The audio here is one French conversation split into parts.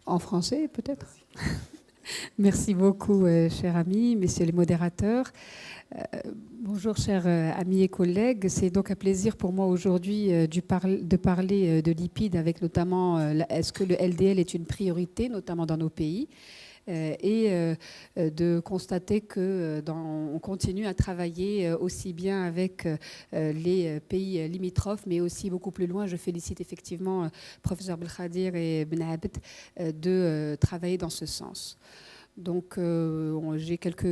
En français, peut-être. Merci beaucoup, chers amis, messieurs les modérateurs. Bonjour, chers amis et collègues. C'est donc un plaisir pour moi aujourd'hui de parler de lipides, avec notamment est-ce que le LDL est une priorité, notamment dans nos pays, et de constater que on continue à travailler aussi bien avec les pays limitrophes, mais aussi beaucoup plus loin. Je félicite effectivement professeur Belkhadir et Ben Abed de travailler dans ce sens. Donc, j'ai quelques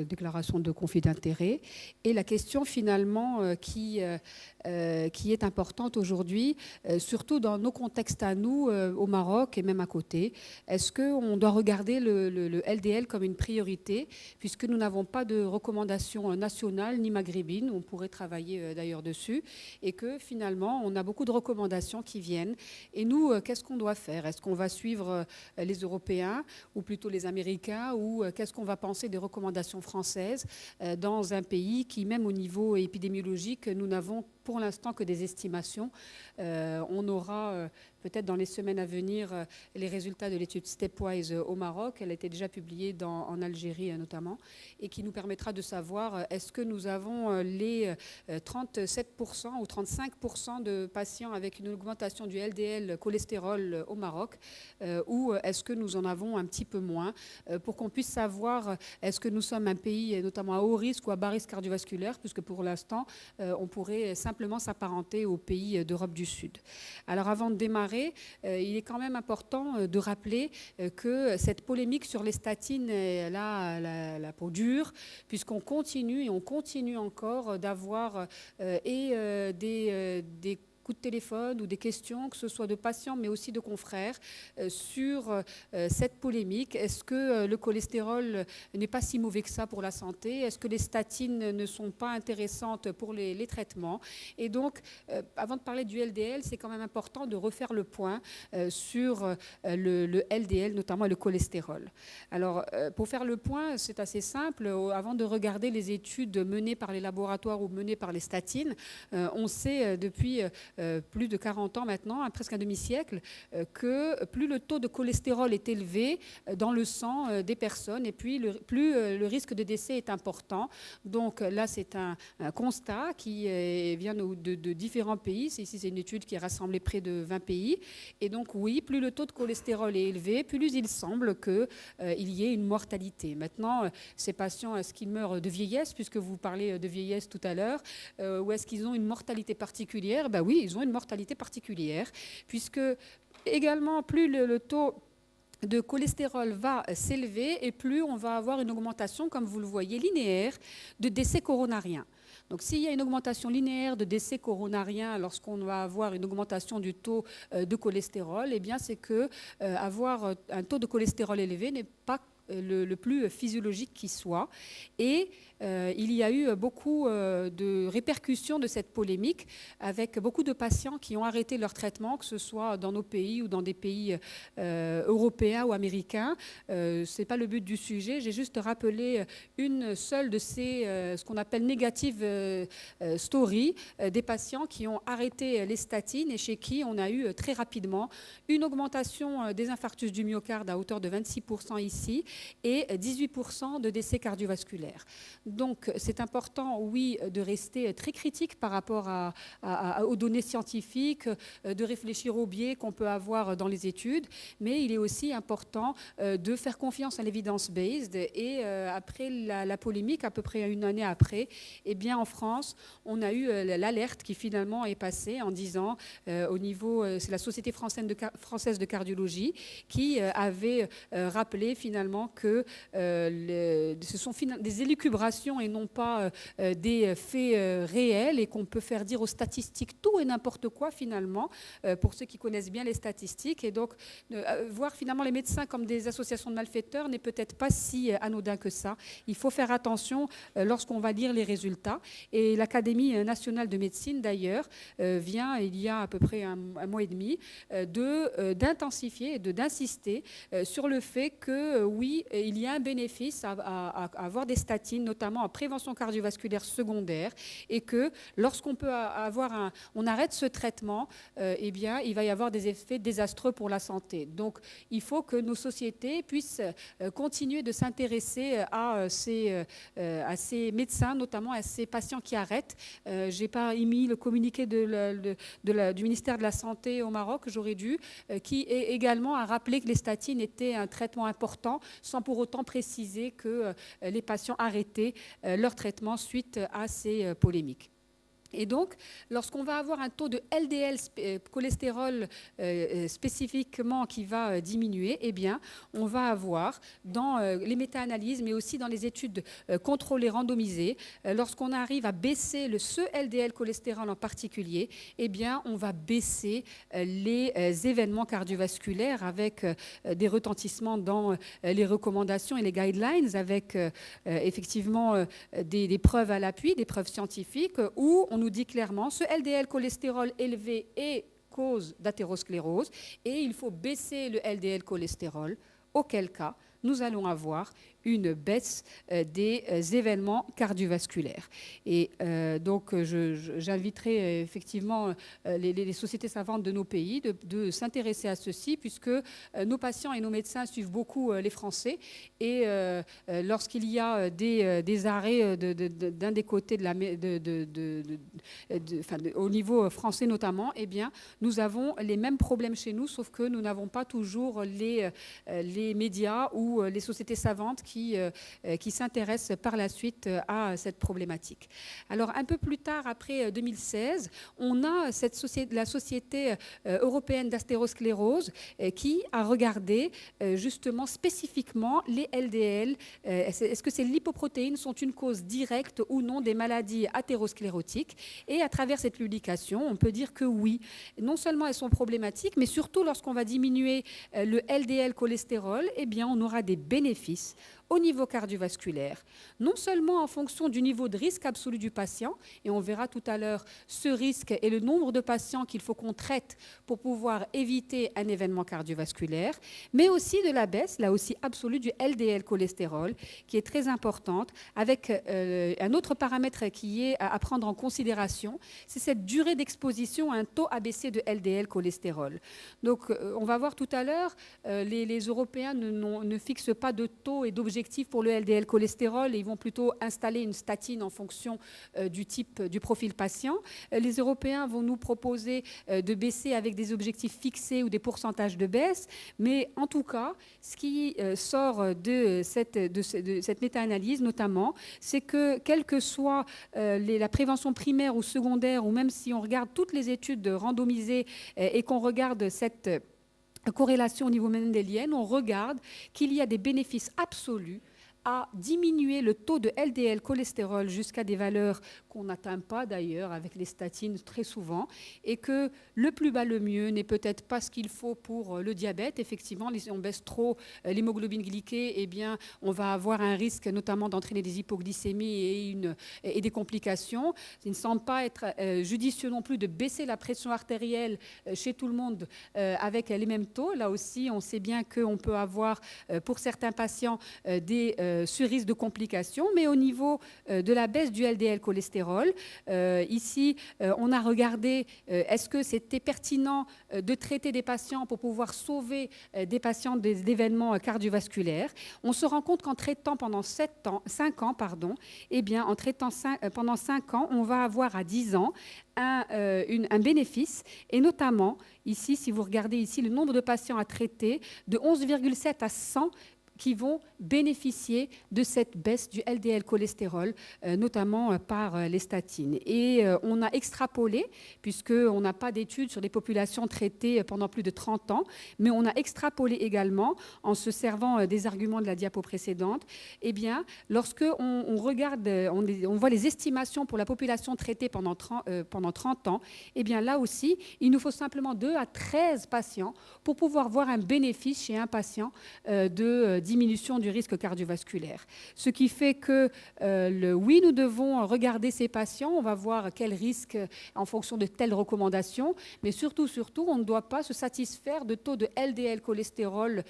déclarations de conflit d'intérêts. Et la question, finalement, qui est importante aujourd'hui, surtout dans nos contextes à nous, au Maroc et même à côté, est-ce qu'on doit regarder le LDL comme une priorité, puisque nous n'avons pas de recommandations nationales ni maghrébines, on pourrait travailler d'ailleurs dessus, et que finalement, on a beaucoup de recommandations qui viennent. Et nous, qu'est-ce qu'on doit faire? Est-ce qu'on va suivre les Européens ou plutôt les Américains, ou qu'est-ce qu'on va penser des recommandations françaises dans un pays qui, même au niveau épidémiologique, nous n'avons pour l'instant que des estimations. On aura peut-être dans les semaines à venir les résultats de l'étude Stepwise au Maroc. Elle a été déjà publiée en Algérie notamment, et qui nous permettra de savoir est-ce que nous avons les 37% ou 35% de patients avec une augmentation du LDL cholestérol au Maroc, ou est-ce que nous en avons un petit peu moins, pour qu'on puisse savoir est-ce que nous sommes un pays notamment à haut risque ou à bas risque cardiovasculaire, puisque pour l'instant on pourrait simplement s'apparenter aux pays d'Europe du Sud. Alors avant de démarrer, il est quand même important de rappeler que cette polémique sur les statines est là la peau dure, puisqu'on continue et on continue encore d'avoir des coups de téléphone ou des questions, que ce soit de patients mais aussi de confrères, sur cette polémique. Est-ce que le cholestérol n'est pas si mauvais que ça pour la santé? Est-ce que les statines ne sont pas intéressantes pour les traitements? Et donc, avant de parler du LDL, c'est quand même important de refaire le point sur le LDL, notamment le cholestérol. Alors, pour faire le point, c'est assez simple. Avant de regarder les études menées par les laboratoires ou menées par les statines, on sait depuis plus de 40 ans maintenant, presque un demi-siècle, que plus le taux de cholestérol est élevé dans le sang des personnes, et puis plus le risque de décès est important. Donc là, c'est un constat qui vient de différents pays. Ici, c'est une étude qui a rassemblé près de 20 pays. Et donc oui, plus le taux de cholestérol est élevé, plus il semble qu'il y ait une mortalité. Maintenant, ces patients, est-ce qu'ils meurent de vieillesse, puisque vous parlez de vieillesse tout à l'heure, ou est-ce qu'ils ont une mortalité particulière? Ben oui, ils ont une mortalité particulière, puisque également, plus le taux de cholestérol va s'élever, et plus on va avoir une augmentation, comme vous le voyez, linéaire de décès coronariens. Donc, s'il y a une augmentation linéaire de décès coronariens lorsqu'on va avoir une augmentation du taux de cholestérol, eh bien, c'est que avoir un taux de cholestérol élevé n'est pas le plus physiologique qui soit. Et il y a eu beaucoup de répercussions de cette polémique, avec beaucoup de patients qui ont arrêté leur traitement, que ce soit dans nos pays ou dans des pays européens ou américains. Ce n'est pas le but du sujet. J'ai juste rappelé une seule de ces, ce qu'on appelle négative story, des patients qui ont arrêté les statines et chez qui on a eu très rapidement une augmentation des infarctus du myocarde à hauteur de 26% ici, et 18% de décès cardiovasculaires. Donc, c'est important, oui, de rester très critique par rapport aux données scientifiques, de réfléchir aux biais qu'on peut avoir dans les études, mais il est aussi important de faire confiance à l'évidence-based. Et après la polémique, à peu près une année après, eh bien, en France, on a eu l'alerte qui finalement est passée en disant, au niveau, c'est la Société française de cardiologie qui avait rappelé finalement que ce sont des élucubrations et non pas des faits réels, et qu'on peut faire dire aux statistiques tout et n'importe quoi finalement, pour ceux qui connaissent bien les statistiques. Et donc, voir finalement les médecins comme des associations de malfaiteurs n'est peut-être pas si anodin que ça. Il faut faire attention lorsqu'on va lire les résultats. Et l'Académie nationale de médecine, d'ailleurs, vient, il y a à peu près un mois et demi, d'intensifier et d'insister sur le fait que, oui, oui, il y a un bénéfice à avoir des statines, notamment en prévention cardiovasculaire secondaire, et que lorsqu'on peut on arrête ce traitement, eh bien, il va y avoir des effets désastreux pour la santé. Donc, il faut que nos sociétés puissent continuer de s'intéresser à ces médecins, notamment à ces patients qui arrêtent. Je n'ai pas émis le communiqué du ministère de la Santé au Maroc, j'aurais dû, qui également a rappelé que les statines étaient un traitement important, sans pour autant préciser que les patients arrêtaient leur traitement suite à ces polémiques. Et donc, lorsqu'on va avoir un taux de LDL, cholestérol spécifiquement qui va diminuer, eh bien, on va avoir dans les méta-analyses, mais aussi dans les études contrôlées randomisées, lorsqu'on arrive à baisser ce LDL cholestérol en particulier, eh bien, on va baisser les événements cardiovasculaires avec des retentissements dans les recommandations et les guidelines, avec effectivement des preuves à l'appui, des preuves scientifiques, où on nous dit clairement ce LDL cholestérol élevé est cause d'athérosclérose et il faut baisser le LDL cholestérol, auquel cas nous allons avoir une baisse des événements cardiovasculaires. Et donc, j'inviterai effectivement les sociétés savantes de nos pays de s'intéresser à ceci, puisque nos patients et nos médecins suivent beaucoup les Français. Et lorsqu'il y a des arrêts d'un des côtés au niveau français notamment, eh bien, nous avons les mêmes problèmes chez nous, sauf que nous n'avons pas toujours les médias ou les sociétés savantes qui s'intéressent par la suite à cette problématique. Alors, un peu plus tard, après 2016, on a la Société européenne d'athérosclérose qui a regardé justement spécifiquement les LDL. Est-ce que ces lipoprotéines sont une cause directe ou non des maladies athérosclérotiques? Et à travers cette publication, on peut dire que oui. Non seulement elles sont problématiques, mais surtout lorsqu'on va diminuer le LDL cholestérol, eh bien, on aura des bénéfices au niveau cardiovasculaire, non seulement en fonction du niveau de risque absolu du patient, et on verra tout à l'heure ce risque et le nombre de patients qu'il faut qu'on traite pour pouvoir éviter un événement cardiovasculaire, mais aussi de la baisse, là aussi absolue, du LDL cholestérol, qui est très importante, avec un autre paramètre qui est à prendre en considération, c'est cette durée d'exposition à un taux abaissé de LDL cholestérol. Donc, on va voir tout à l'heure, les Européens ne fixent pas de taux et d'objectifs pour le LDL cholestérol et ils vont plutôt installer une statine en fonction du profil patient. Les Européens vont nous proposer de baisser avec des objectifs fixés ou des pourcentages de baisse, mais en tout cas, ce qui sort de cette méta-analyse notamment, c'est que quelle que soit la prévention primaire ou secondaire, ou même si on regarde toutes les études randomisées et qu'on regarde cette corrélation au niveau mendélien, on regarde qu'il y a des bénéfices absolus à diminuer le taux de LDL cholestérol jusqu'à des valeurs qu'on n'atteint pas d'ailleurs avec les statines très souvent, et que le plus bas le mieux n'est peut-être pas ce qu'il faut pour le diabète. Effectivement, si on baisse trop l'hémoglobine glyquée, eh bien, on va avoir un risque notamment d'entraîner des hypoglycémies et des complications. Il ne semble pas être judicieux non plus de baisser la pression artérielle chez tout le monde avec les mêmes taux. Là aussi, on sait bien qu'on peut avoir pour certains patients ce risque de complications, mais au niveau de la baisse du LDL cholestérol, ici, on a regardé est-ce que c'était pertinent de traiter des patients pour pouvoir sauver des patients d'événements cardiovasculaires. On se rend compte qu'en traitant pendant 5 ans, eh bien, en traitant pendant 5 ans, on va avoir à 10 ans un bénéfice, et notamment, ici, si vous regardez ici, le nombre de patients à traiter de 11,7 à 100 qui vont bénéficier de cette baisse du LDL cholestérol, notamment par les statines. Et on a extrapolé, puisqu'on n'a pas d'études sur des populations traitées pendant plus de 30 ans, mais on a extrapolé également, en se servant des arguments de la diapo précédente, eh bien, lorsque on regarde, on voit les estimations pour la population traitée pendant 30 ans, eh bien, là aussi, il nous faut simplement 2 à 13 patients pour pouvoir voir un bénéfice chez un patient de 10 diminution du risque cardiovasculaire. Ce qui fait que, oui, nous devons regarder ces patients, on va voir quel risque en fonction de telles recommandations, mais surtout, on ne doit pas se satisfaire de taux de LDL cholestérol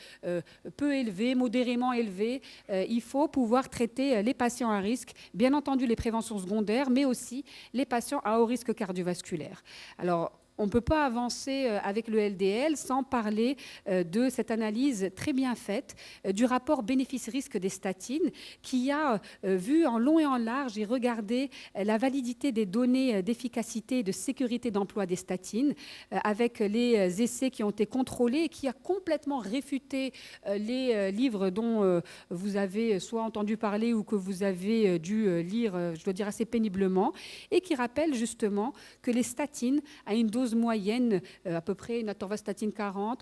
peu élevés, modérément élevés. Il faut pouvoir traiter les patients à risque, bien entendu les préventions secondaires, mais aussi les patients à haut risque cardiovasculaire. Alors, on ne peut pas avancer avec le LDL sans parler de cette analyse très bien faite du rapport bénéfice-risque des statines qui a vu en long et en large et regardé la validité des données d'efficacité et de sécurité d'emploi des statines avec les essais qui ont été contrôlés et qui a complètement réfuté les livres dont vous avez soit entendu parler ou que vous avez dû lire, je dois dire assez péniblement, et qui rappelle justement que les statines à une dose moyenne, à peu près une atorvastatine 40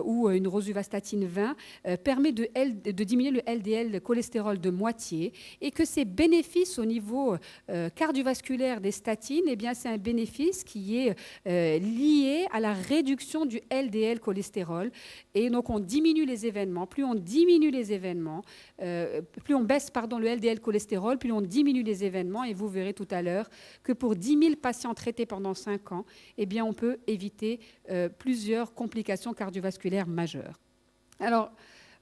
ou une rosuvastatine 20, permet de diminuer le LDL cholestérol de moitié et que ces bénéfices au niveau cardiovasculaire des statines, eh bien, c'est un bénéfice qui est lié à la réduction du LDL cholestérol. Et donc, on diminue les événements. Plus on diminue les événements, plus on baisse le LDL cholestérol, plus on diminue les événements. Et vous verrez tout à l'heure que pour 10 000 patients traités pendant 5 ans, eh bien, on peut éviter plusieurs complications cardiovasculaires majeures. Alors,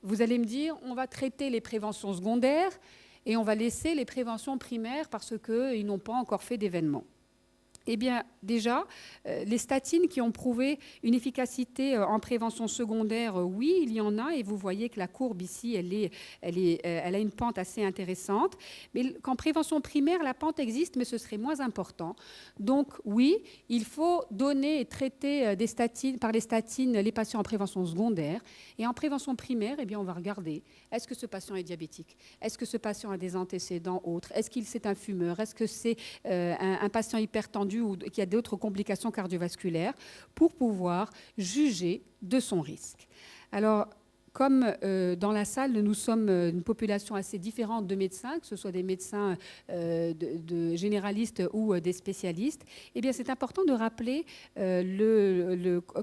vous allez me dire, on va traiter les préventions secondaires et on va laisser les préventions primaires parce qu'ils n'ont pas encore fait d'événements. Eh bien, déjà, les statines qui ont prouvé une efficacité en prévention secondaire, oui, il y en a, et vous voyez que la courbe ici, elle a une pente assez intéressante. Mais qu'en prévention primaire, la pente existe, mais ce serait moins important. Donc, oui, il faut donner et traiter par les statines les patients en prévention secondaire. Et en prévention primaire, eh bien, on va regarder, est-ce que ce patient est diabétique? Est-ce que ce patient a des antécédents autres? Est-ce qu'il c'est un fumeur? Est-ce que c'est un patient hypertendu ou qui a d'autres complications cardiovasculaires pour pouvoir juger de son risque. Alors, comme dans la salle, nous sommes une population assez différente de médecins, que ce soit des médecins généralistes ou des spécialistes, eh bien, c'est important de rappeler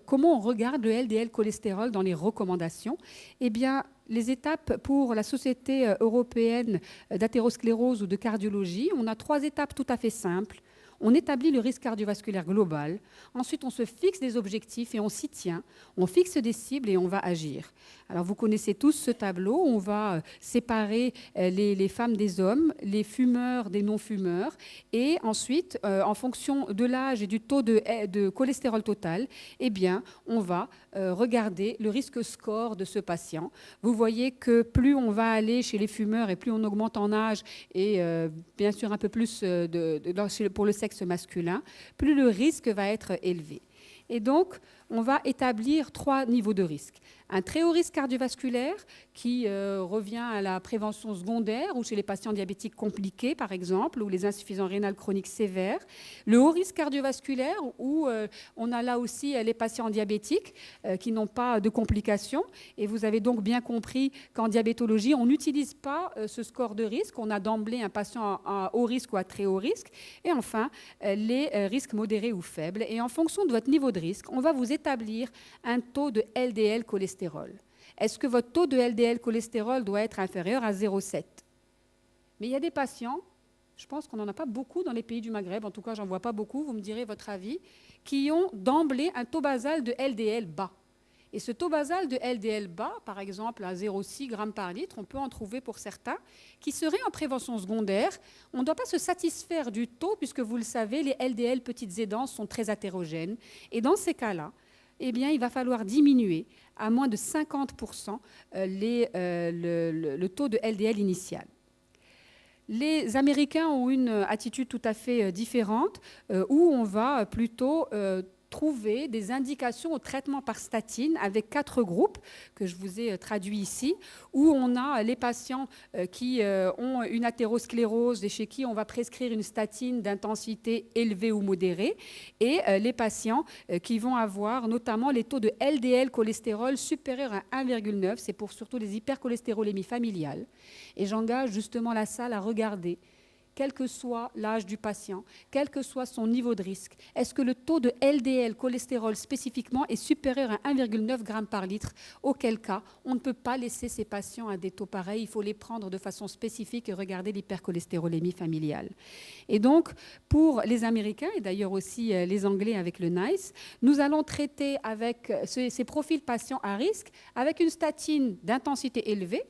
comment on regarde le LDL cholestérol dans les recommandations. Eh bien, les étapes pour la Société européenne d'athérosclérose ou de cardiologie, on a 3 étapes tout à fait simples. On établit le risque cardiovasculaire global. Ensuite, on se fixe des objectifs et on s'y tient. On fixe des cibles et on va agir. Alors, vous connaissez tous ce tableau. On va séparer les femmes des hommes, les fumeurs des non-fumeurs. Et ensuite, en fonction de l'âge et du taux de cholestérol total, eh bien, on va regarder le risque score de ce patient. Vous voyez que plus on va aller chez les fumeurs et plus on augmente en âge et bien sûr un peu plus pour le sexe masculin, plus le risque va être élevé. Et donc, on va établir 3 niveaux de risque. Un très haut risque cardiovasculaire qui revient à la prévention secondaire ou chez les patients diabétiques compliqués, par exemple, ou les insuffisants rénales chroniques sévères. Le haut risque cardiovasculaire où on a là aussi les patients diabétiques qui n'ont pas de complications. Et vous avez donc bien compris qu'en diabétologie, on n'utilise pas ce score de risque. On a d'emblée un patient à haut risque ou à très haut risque. Et enfin, les risques modérés ou faibles. Et en fonction de votre niveau de risque, on va vous établir un taux de LDL cholestérol. Est-ce que votre taux de LDL cholestérol doit être inférieur à 0,7? Mais il y a des patients, je pense qu'on n'en a pas beaucoup dans les pays du Maghreb, en tout cas j'en vois pas beaucoup, vous me direz votre avis, qui ont d'emblée un taux basal de LDL bas. Et ce taux basal de LDL bas, par exemple à 0,6 g par litre, on peut en trouver pour certains, qui seraient en prévention secondaire. On ne doit pas se satisfaire du taux, puisque vous le savez, les LDL petites aidances sont très hétérogènes. Et dans ces cas-là, eh bien, il va falloir diminuer à moins de 50% le taux de LDL initial. Les Américains ont une attitude tout à fait différente, où on va plutôt trouver des indications au traitement par statine avec 4 groupes que je vous ai traduits ici, où on a les patients qui ont une athérosclérose et chez qui on va prescrire une statine d'intensité élevée ou modérée, et les patients qui vont avoir notamment les taux de LDL cholestérol supérieurs à 1,9, c'est pour surtout les hypercholestérolémies familiales. Et j'engage justement la salle à regarder quel que soit l'âge du patient, quel que soit son niveau de risque? Est-ce que le taux de LDL, cholestérol spécifiquement, est supérieur à 1,9 g par litre? Auquel cas, on ne peut pas laisser ces patients à des taux pareils. Il faut les prendre de façon spécifique et regarder l'hypercholestérolémie familiale. Et donc, pour les Américains, et d'ailleurs aussi les Anglais avec le NICE, nous allons traiter avec ces profils patients à risque avec une statine d'intensité élevée.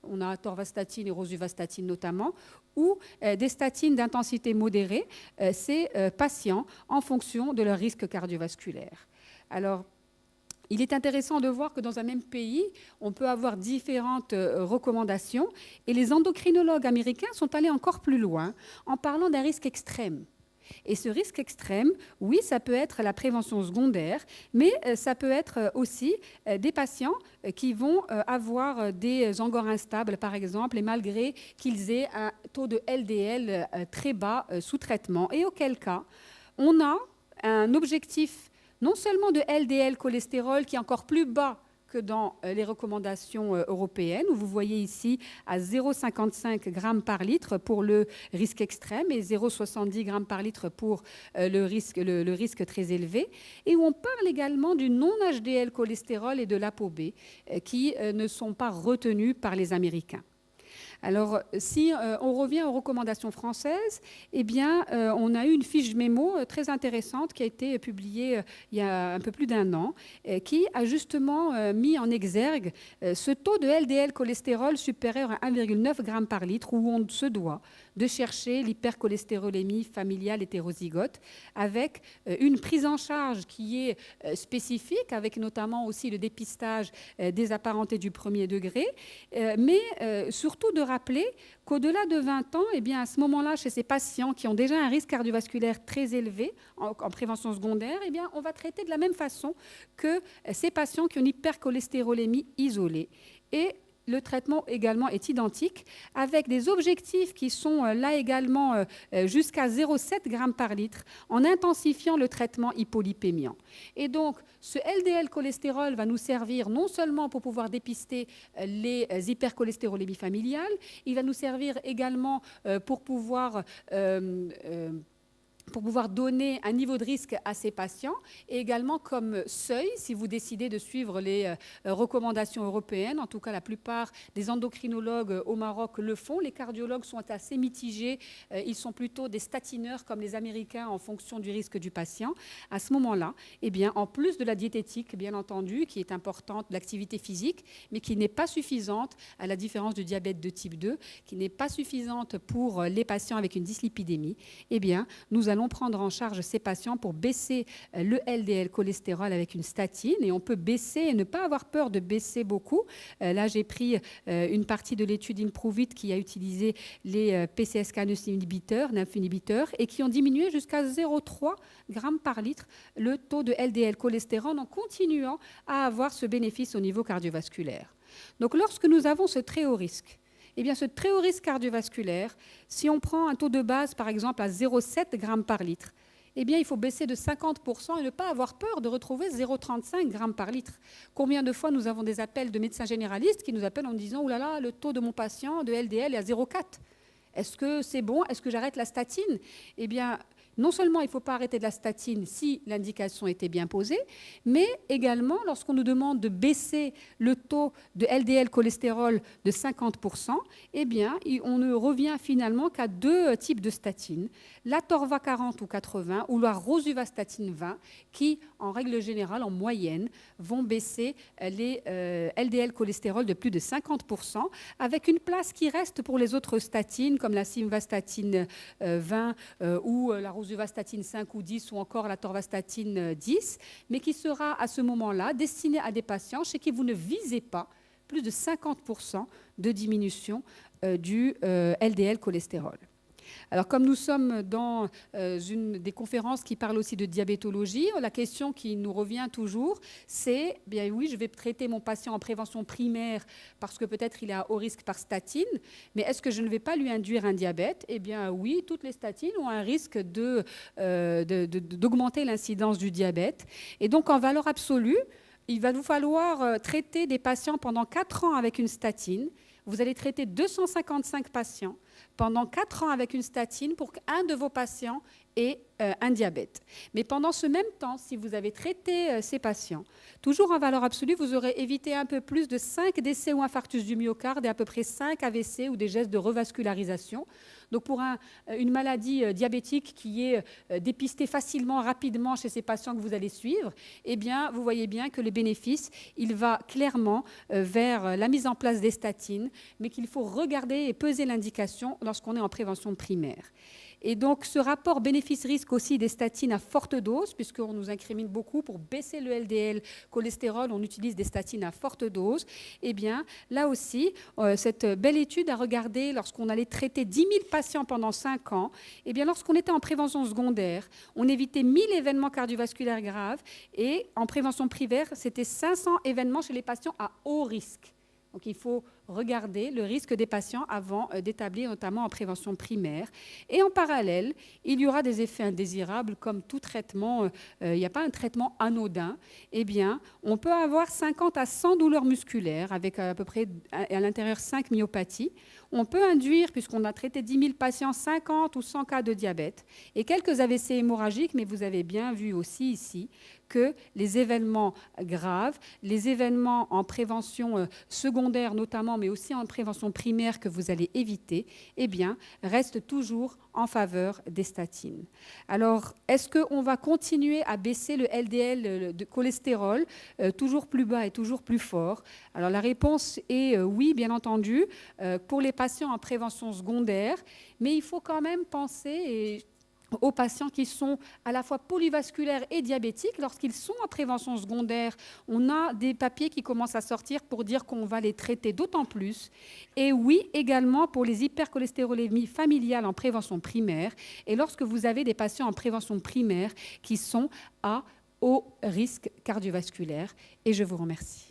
On a atorvastatine et rosuvastatine notamment, ou des statines d'intensité modérée, ces patients en fonction de leur risque cardiovasculaire. Alors, il est intéressant de voir que dans un même pays, on peut avoir différentes recommandations, et les endocrinologues américains sont allés encore plus loin en parlant d'un risque extrême. Et ce risque extrême, oui, ça peut être la prévention secondaire, mais ça peut être aussi des patients qui vont avoir des angores instables, par exemple, et malgré qu'ils aient un taux de LDL très bas sous traitement. Et auquel cas, on a un objectif non seulement de LDL cholestérol qui est encore plus bas que dans les recommandations européennes, où vous voyez ici à 0,55 g par litre pour le risque extrême et 0,70 g par litre pour le risque très élevé, et où on parle également du non-HDL cholestérol et de l'ApoB qui ne sont pas retenus par les Américains. Alors, si on revient aux recommandations françaises, eh bien, on a eu une fiche mémo très intéressante qui a été publiée il y a un peu plus d'1 an, qui a justement mis en exergue ce taux de LDL cholestérol supérieur à 1,9 g par litre, où on se doit de chercher l'hypercholestérolémie familiale hétérozygote, avec une prise en charge qui est spécifique, avec notamment aussi le dépistage des apparentés du premier degré, mais surtout de rappeler qu'au-delà de 20 ans, eh bien, à ce moment-là, chez ces patients qui ont déjà un risque cardiovasculaire très élevé en prévention secondaire, eh bien, on va traiter de la même façon que ces patients qui ont une hypercholestérolémie isolée. Et le traitement également est identique, avec des objectifs qui sont là également jusqu'à 0,7 g par litre, en intensifiant le traitement hypolipémiant. Et donc, ce LDL cholestérol va nous servir non seulement pour pouvoir dépister les hypercholestérolémies familiales, il va nous servir également pour pouvoir donner un niveau de risque à ces patients, et également comme seuil, si vous décidez de suivre les recommandations européennes. En tout cas, la plupart des endocrinologues au Maroc le font. Les cardiologues sont assez mitigés. Ils sont plutôt des statineurs comme les Américains en fonction du risque du patient. À ce moment-là, eh bien, en plus de la diététique, bien entendu, qui est importante, l'activité physique, mais qui n'est pas suffisante, à la différence du diabète de type 2, qui n'est pas suffisante pour les patients avec une dyslipidémie, eh bien, nous allons prendre en charge ces patients pour baisser le LDL cholestérol avec une statine, et on peut baisser et ne pas avoir peur de baisser beaucoup. Là, j'ai pris une partie de l'étude IMPROVE-IT qui a utilisé les PCSK9 inhibiteurs et qui ont diminué jusqu'à 0,3 g par litre le taux de LDL cholestérol en continuant à avoir ce bénéfice au niveau cardiovasculaire. Donc, lorsque nous avons ce très haut risque, eh bien, ce très haut risque cardiovasculaire, si on prend un taux de base, par exemple, à 0,7 g par litre, eh bien, il faut baisser de 50% et ne pas avoir peur de retrouver 0,35 g par litre. Combien de fois nous avons des appels de médecins généralistes qui nous appellent en disant « Ouh là là, le taux de mon patient de LDL est à 0,4 ». Est-ce que c'est bon? Est-ce que j'arrête la statine? Eh bien, non seulement il ne faut pas arrêter de la statine si l'indication était bien posée, mais également lorsqu'on nous demande de baisser le taux de LDL cholestérol de 50%, eh bien, on ne revient finalement qu'à 2 types de statines, la Torva 40 ou 80 ou la rosuvastatine 20, qui, en règle générale, en moyenne, vont baisser les LDL cholestérol de plus de 50%, avec une place qui reste pour les autres statines, comme la simvastatine 20 ou la rosuvastatine 5 ou 10 ou encore la torvastatine 10, mais qui sera à ce moment-là destinée à des patients chez qui vous ne visez pas plus de 50% de diminution du LDL cholestérol. Alors, comme nous sommes dans une des conférences qui parle aussi de diabétologie, la question qui nous revient toujours, c'est, bien oui, je vais traiter mon patient en prévention primaire parce que peut-être il est à haut risque par statine, mais est-ce que je ne vais pas lui induire un diabète? Eh bien oui, toutes les statines ont un risque d'augmenter l'incidence du diabète. Et donc, en valeur absolue, il va nous falloir traiter des patients pendant 4 ans avec une statine. vous allez traiter 255 patients pendant 4 ans avec une statine pour qu'un de vos patients ait un diabète. Mais pendant ce même temps, si vous avez traité ces patients, toujours en valeur absolue, vous aurez évité un peu plus de 5 décès ou infarctus du myocarde et à peu près 5 AVC ou des gestes de revascularisation. Donc pour une maladie diabétique qui est dépistée facilement, rapidement chez ces patients que vous allez suivre, eh bien, vous voyez bien que le bénéfice, il va clairement vers la mise en place des statines, mais qu'il faut regarder et peser l'indication lorsqu'on est en prévention primaire. Et donc, ce rapport bénéfice-risque aussi des statines à forte dose, puisqu'on nous incrimine beaucoup pour baisser le LDL cholestérol, on utilise des statines à forte dose. Eh bien, là aussi, cette belle étude a regardé lorsqu'on allait traiter 10 000 patients pendant 5 ans, eh bien, lorsqu'on était en prévention secondaire, on évitait 1000 événements cardiovasculaires graves et en prévention primaire, c'était 500 événements chez les patients à haut risque. Donc, il faut regarder le risque des patients avant d'établir, notamment en prévention primaire. Et en parallèle, il y aura des effets indésirables comme tout traitement. Il n'y a pas un traitement anodin. Eh bien, on peut avoir 50 à 100 douleurs musculaires avec à peu près à l'intérieur 5 myopathies. On peut induire, puisqu'on a traité 10 000 patients, 50 ou 100 cas de diabète et quelques AVC hémorragiques, mais vous avez bien vu aussi ici que les événements graves, les événements en prévention secondaire notamment, mais aussi en prévention primaire que vous allez éviter, eh bien, restent toujours en faveur des statines. Alors, est-ce qu'on va continuer à baisser le LDL de cholestérol toujours plus bas et toujours plus fort? Alors, la réponse est oui, bien entendu, pour les patients en prévention secondaire, mais il faut quand même penser aux patients qui sont à la fois polyvasculaires et diabétiques. Lorsqu'ils sont en prévention secondaire, on a des papiers qui commencent à sortir pour dire qu'on va les traiter d'autant plus. Et oui, également pour les hypercholestérolémies familiales en prévention primaire. Et lorsque vous avez des patients en prévention primaire qui sont à haut risque cardiovasculaire. Et je vous remercie.